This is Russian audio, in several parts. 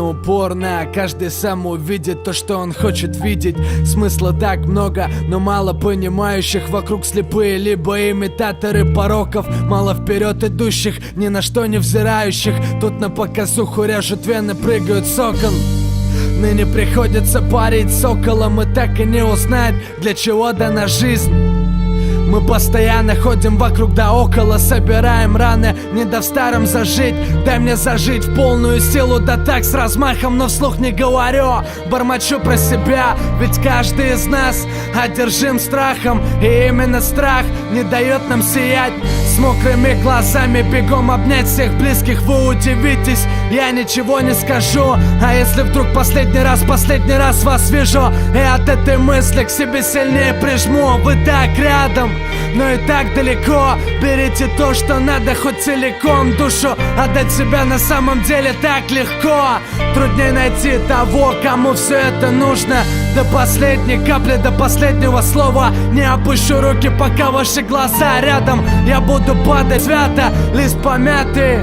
упорно. Каждый сам увидит то, что он хочет видеть. Смысла так много, но мало понимающих. Вокруг слепые, либо имитаторы пороков. Мало вперед идущих, ни на что не взирающих. Тут на показуху режут вены, прыгают с окон. Ныне приходится парить соколом и так и не узнать, для чего дана жизнь. Мы постоянно ходим вокруг да около, собираем раны, не дав старым зажить. Дай мне зажить в полную силу, да так с размахом, но вслух не говорю. Бормочу про себя, ведь каждый из нас одержим страхом. И именно страх не дает нам сиять. С мокрыми глазами бегом обнять всех близких. Вы удивитесь, я ничего не скажу. А если вдруг последний раз вас вижу, и от этой мысли к себе сильнее прижму. Вы так рядом, но и так далеко. Берите то, что надо, хоть целиком. Душу отдать себя на самом деле так легко. Труднее найти того, кому все это нужно. До последней капли, до последнего слова. Не опущу руки, пока ваши глаза рядом. Я буду падать свято, лист помятый.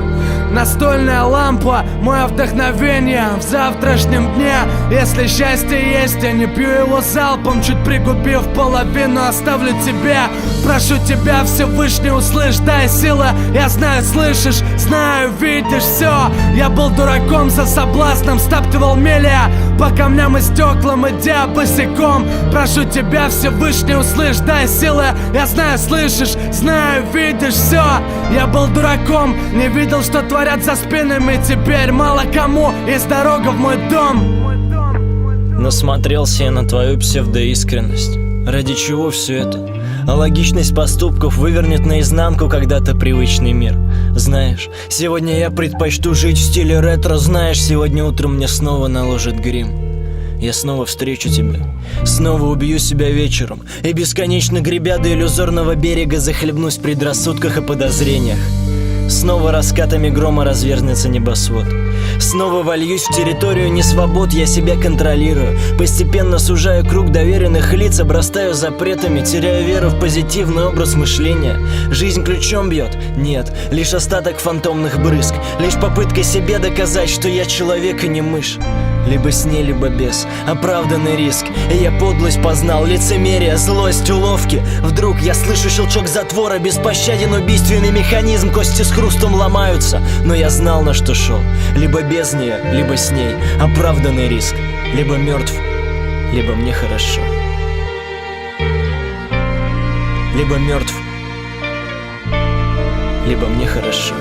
Настольная лампа, мое вдохновение в завтрашнем дне. Если счастье есть, я не пью его залпом. Чуть пригубив половину, оставлю тебе. Прошу тебя, Всевышний, услышь, дай силы. Я знаю, слышишь, знаю, видишь все. Я был дураком, за соблазном стаптывал миля по камням и стеклам, идя босиком. Прошу тебя, Всевышний, услышь, дай силы. Я знаю, слышишь, знаю, видишь все. Я был дураком, не видел, что творят за спинами. Теперь мало кому есть дорога в мой дом. Насмотрелся я на твою псевдоискренность. Ради чего все это? А логичность поступков вывернет наизнанку когда-то привычный мир. Знаешь, сегодня я предпочту жить в стиле ретро. Знаешь, сегодня утром мне снова наложат грим. Я снова встречу тебя, снова убью себя вечером. И бесконечно гребя до иллюзорного берега захлебнусь в предрассудках и подозрениях. Снова раскатами грома разверзнется небосвод. Снова вольюсь в территорию несвобод, я себя контролирую. Постепенно сужаю круг доверенных лиц, обрастаю запретами, теряю веру в позитивный образ мышления. Жизнь ключом бьет? Нет, лишь остаток фантомных брызг. Лишь попытка себе доказать, что я человек и не мышь. Либо с ней, либо без. Оправданный риск. И я подлость познал, лицемерие, злость, уловки. Вдруг я слышу щелчок затвора, беспощаден убийственный механизм. Кости с хрустом ломаются, но я знал, на что шел. Либо без нее, либо с ней. Оправданный риск. Либо мертв, либо мне хорошо. Либо мертв, либо мне хорошо.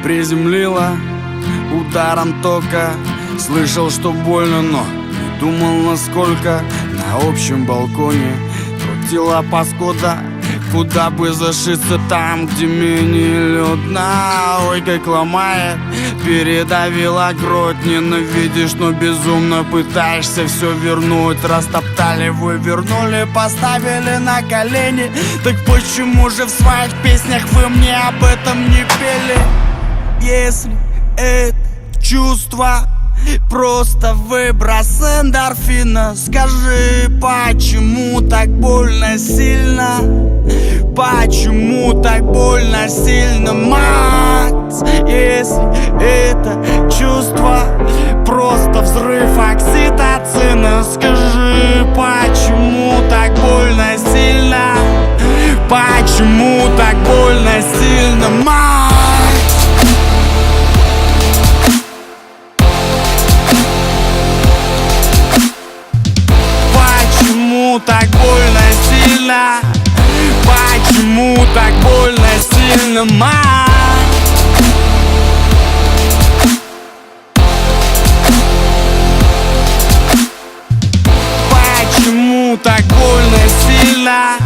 Приземлила ударом тока. Слышал, что больно, но не думал насколько. На общем балконе крутила паскуда. Куда бы зашиться там, где менее людно. Ой, как ломает, передавила грудь. Ненавидишь, но безумно пытаешься все вернуть. Растоптали, вывернули, поставили на колени. Так почему же в своих песнях вы мне об этом не пели? Если это чувство просто выброс эндорфина, скажи, почему так больно сильно? Почему так больно сильно, Макс? Если это чувство просто взрыв окситоцина, мать. Почему так больно сильно?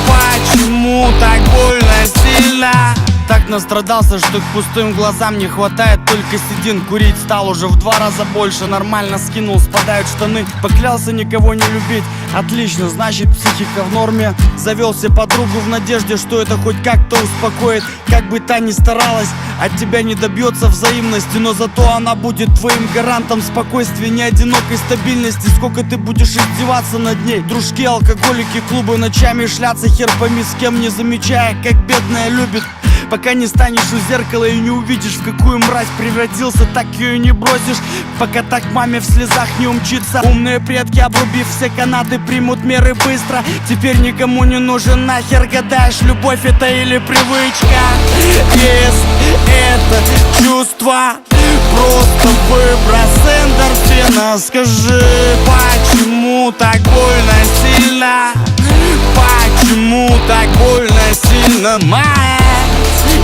Почему так больно сильно? Так настрадался, что к пустым глазам не хватает только седин. Курить стал уже в 2 раза больше. Нормально скинул, спадают штаны. Поклялся никого не любить. Отлично, значит психика в норме. Завел себе подругу в надежде, что это хоть как-то успокоит. Как бы та ни старалась, от тебя не добьется взаимности. Но зато она будет твоим гарантом спокойствия, не одинокой стабильности. Сколько ты будешь издеваться над ней? Дружки, алкоголики, клубы, ночами шляться, хер пойми с кем, не замечая, как бедная любит. Пока не станешь у зеркала и не увидишь, в какую мразь превратился, так ее и не бросишь. Пока так маме в слезах не умчится. Умные предки, обрубив все канаты, примут меры быстро. Теперь никому не нужен нахер, гадаешь, любовь это или привычка. Если это чувство, просто выброс эндорфина. Скажи, почему так больно сильно? Почему так больно сильно, мать?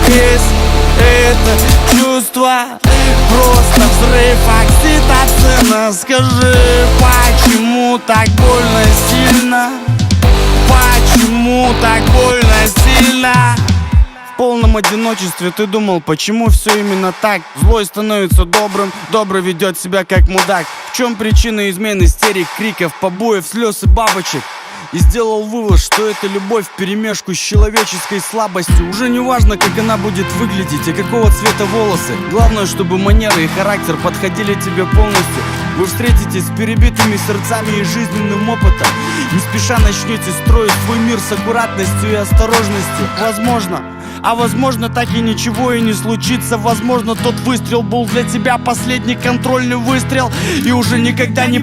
Если это чувство, просто взрыв окситоцина. Скажи, почему так больно сильно? Почему так больно сильно? В полном одиночестве ты думал, почему все именно так? Злой становится добрым, добрый ведет себя как мудак. В чем причина измен, истерик, криков, побоев, слез и бабочек? И сделал вывод, что это любовь вперемешку с человеческой слабостью. Уже не важно, как она будет выглядеть и какого цвета волосы. Главное, чтобы манеры и характер подходили тебе полностью. Вы встретитесь с перебитыми сердцами и жизненным опытом. Не спеша начнете строить свой мир с аккуратностью и осторожностью. Возможно, а возможно так и ничего и не случится. Возможно, тот выстрел был для тебя последний контрольный выстрел. И уже никогда не